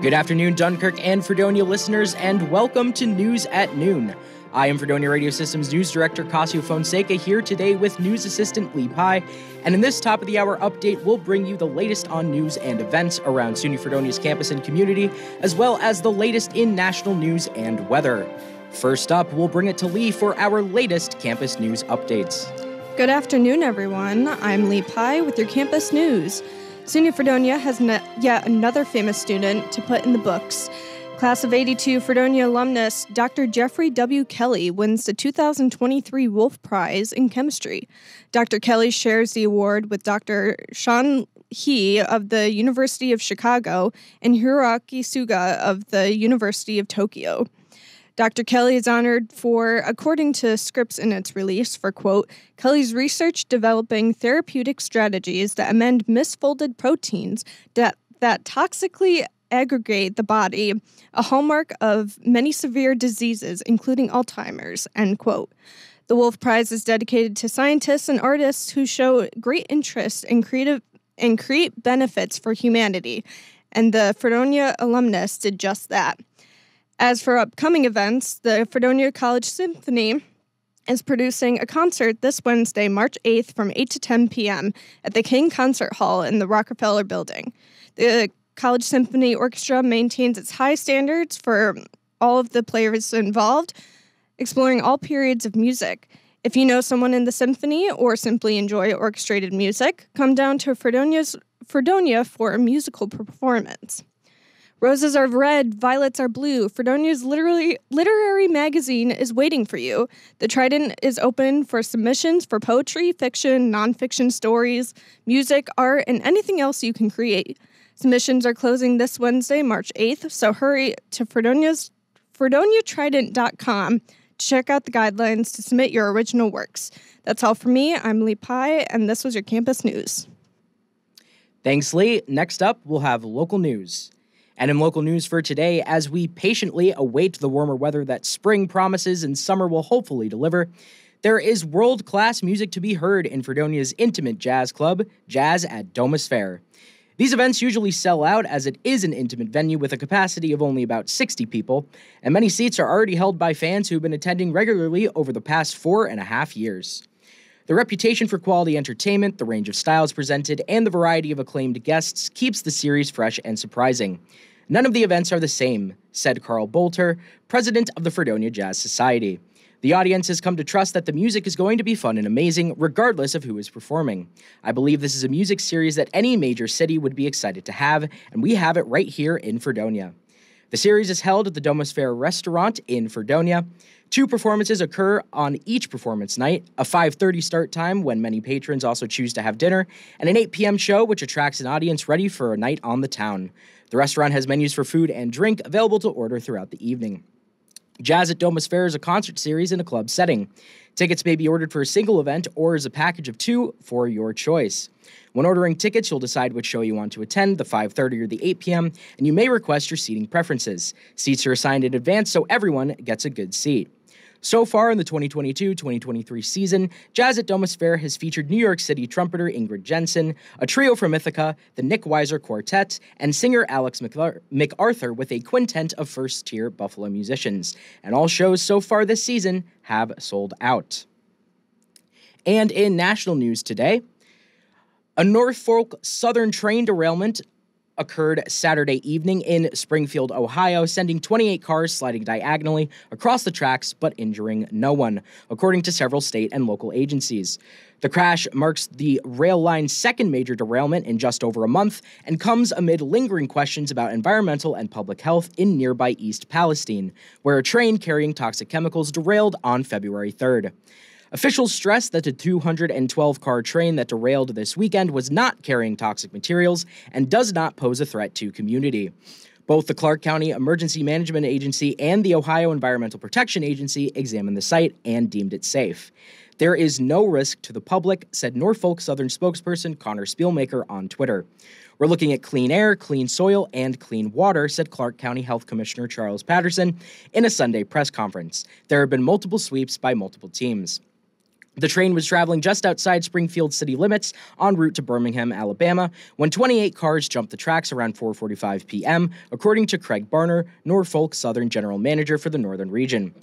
Good afternoon, Dunkirk and Fredonia listeners, and welcome to News at Noon. I am Fredonia Radio Systems News Director Cascio Fonseca here today with News Assistant Lee Pye, and in this top of the hour update, we'll bring you the latest on news and events around SUNY Fredonia's campus and community, as well as the latest in national news and weather. First up, we'll bring it to Lee for our latest campus news updates. Good afternoon, everyone. I'm Lee Pye with your campus news. SUNY Fredonia has yet another famous student to put in the books. Class of 82 Fredonia alumnus Dr. Jeffrey W. Kelly wins the 2023 Wolf Prize in Chemistry. Dr. Kelly shares the award with Dr. Sean He of the University of Chicago and Hiroaki Suga of the University of Tokyo. Dr. Kelly is honored for, according to Scripps in its release, for, quote, Kelly's research developing therapeutic strategies that amend misfolded proteins that toxically aggregate the body, a hallmark of many severe diseases, including Alzheimer's, end quote. The Wolf Prize is dedicated to scientists and artists who show great interest and create benefits for humanity, and the Fredonia alumnus did just that. As for upcoming events, the Fredonia College Symphony is producing a concert this Wednesday, March 8th from 8 to 10 p.m. at the King Concert Hall in the Rockefeller Building. The College Symphony Orchestra maintains its high standards for all of the players involved, exploring all periods of music. If you know someone in the symphony or simply enjoy orchestrated music, come down to Fredonia for a musical performance. Roses are red, violets are blue. Fredonia's literary magazine is waiting for you. The Trident is open for submissions for poetry, fiction, nonfiction stories, music, art, and anything else you can create. Submissions are closing this Wednesday, March 8th, so hurry to FredoniaTrident.com to check out the guidelines to submit your original works. That's all for me. I'm Lee Pye, and this was your campus news. Thanks, Lee. Next up, we'll have local news. And in local news for today, as we patiently await the warmer weather that spring promises and summer will hopefully deliver, there is world-class music to be heard in Fredonia's intimate jazz club, Jazz at Domus Fair. These events usually sell out as it is an intimate venue with a capacity of only about 60 people, and many seats are already held by fans who've been attending regularly over the past 4.5 years. The reputation for quality entertainment, the range of styles presented, and the variety of acclaimed guests keeps the series fresh and surprising. None of the events are the same, said Carl Bolter, president of the Fredonia Jazz Society. The audience has come to trust that the music is going to be fun and amazing, regardless of who is performing. I believe this is a music series that any major city would be excited to have, and we have it right here in Fredonia. The series is held at the Domus Fair restaurant in Fredonia. 2 performances occur on each performance night, a 5:30 start time when many patrons also choose to have dinner, and an 8 p.m. show which attracts an audience ready for a night on the town. The restaurant has menus for food and drink available to order throughout the evening. Jazz at Domus Fair is a concert series in a club setting. Tickets may be ordered for a single event or as a package of 2 for your choice. When ordering tickets, you'll decide which show you want to attend, the 5:30 or the 8 p.m., and you may request your seating preferences. Seats are assigned in advance so everyone gets a good seat. So far in the 2022-2023 season, Jazz at Domus Fair has featured New York City trumpeter Ingrid Jensen, a trio from Ithaca, the Nick Weiser Quartet, and singer Alex MacArthur with a quintet of first-tier Buffalo musicians. And all shows so far this season have sold out. And in national news today, a Norfolk Southern train derailment occurred Saturday evening in Springfield, Ohio, sending 28 cars sliding diagonally across the tracks but injuring no one, according to several state and local agencies. The crash marks the rail line's second major derailment in just over a month and comes amid lingering questions about environmental and public health in nearby East Palestine, where a train carrying toxic chemicals derailed on February 3rd. Officials stressed that the 212-car train that derailed this weekend was not carrying toxic materials and does not pose a threat to community. Both the Clark County Emergency Management Agency and the Ohio Environmental Protection Agency examined the site and deemed it safe. There is no risk to the public, said Norfolk Southern spokesperson Connor Spielmaker on Twitter. We're looking at clean air, clean soil, and clean water, said Clark County Health Commissioner Charles Patterson in a Sunday press conference. There have been multiple sweeps by multiple teams. The train was traveling just outside Springfield city limits en route to Birmingham, Alabama, when 28 cars jumped the tracks around 4:45 p.m., according to Craig Barner, Norfolk Southern General Manager for the Northern region.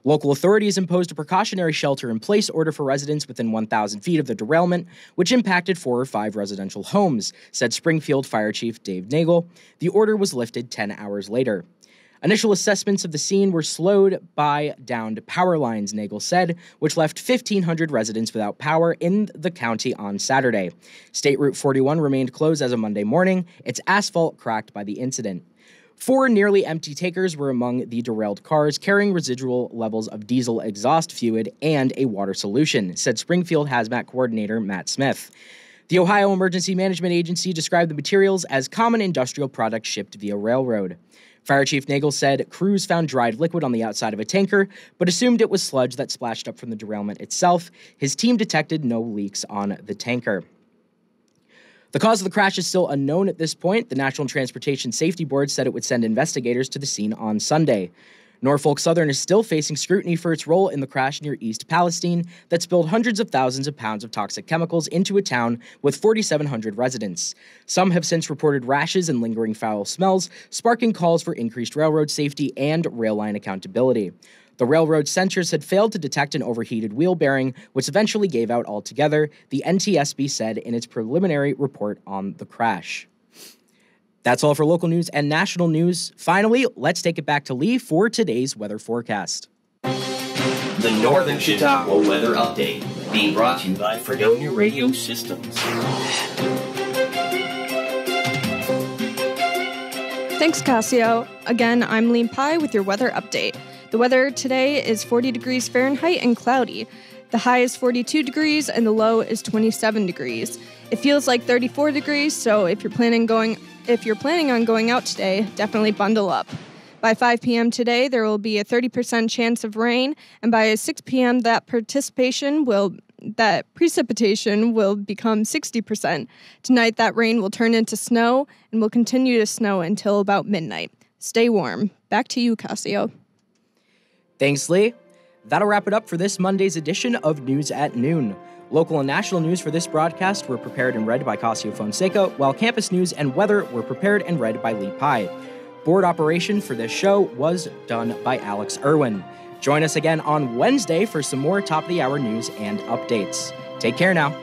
Local authorities imposed a precautionary shelter-in-place order for residents within 1,000 feet of the derailment, which impacted 4 or 5 residential homes, said Springfield Fire Chief Dave Nagel. The order was lifted 10 hours later. Initial assessments of the scene were slowed by downed power lines, Nagel said, which left 1,500 residents without power in the county on Saturday. State Route 41 remained closed as of Monday morning, its asphalt cracked by the incident. 4 nearly empty tankers were among the derailed cars, carrying residual levels of diesel exhaust fluid and a water solution, said Springfield Hazmat Coordinator Matt Smith. The Ohio Emergency Management Agency described the materials as common industrial products shipped via railroad. Fire Chief Nagel said crews found dried liquid on the outside of a tanker, but assumed it was sludge that splashed up from the derailment itself. His team detected no leaks on the tanker. The cause of the crash is still unknown at this point. The National Transportation Safety Board said it would send investigators to the scene on Sunday. Norfolk Southern is still facing scrutiny for its role in the crash near East Palestine that spilled hundreds of thousands of pounds of toxic chemicals into a town with 4,700 residents. Some have since reported rashes and lingering foul smells, sparking calls for increased railroad safety and rail line accountability. The railroad sensors had failed to detect an overheated wheel bearing, which eventually gave out altogether, the NTSB said in its preliminary report on the crash. That's all for local news and national news. Finally, let's take it back to Lee for today's weather forecast. The Northern Chautauqua Weather Update, being brought to you by Fredonia Radio Systems. Thanks, Cascio. Again, I'm Lee Pye with your weather update. The weather today is 40 degrees Fahrenheit and cloudy. The high is 42 degrees and the low is 27 degrees. It feels like 34 degrees, so if you're planning on going out today, definitely bundle up. By 5 p.m. today, there will be a 30% chance of rain, and by 6 p.m. that precipitation will become 60%. Tonight, that rain will turn into snow and will continue to snow until about midnight. Stay warm. Back to you, Cascio. Thanks, Lee. That'll wrap it up for this Monday's edition of News at Noon. Local and national news for this broadcast were prepared and read by Cascio Fonseca, while campus news and weather were prepared and read by Lee Pye. Board operation for this show was done by Alex Erwin. Join us again on Wednesday for some more top-of-the-hour news and updates. Take care now.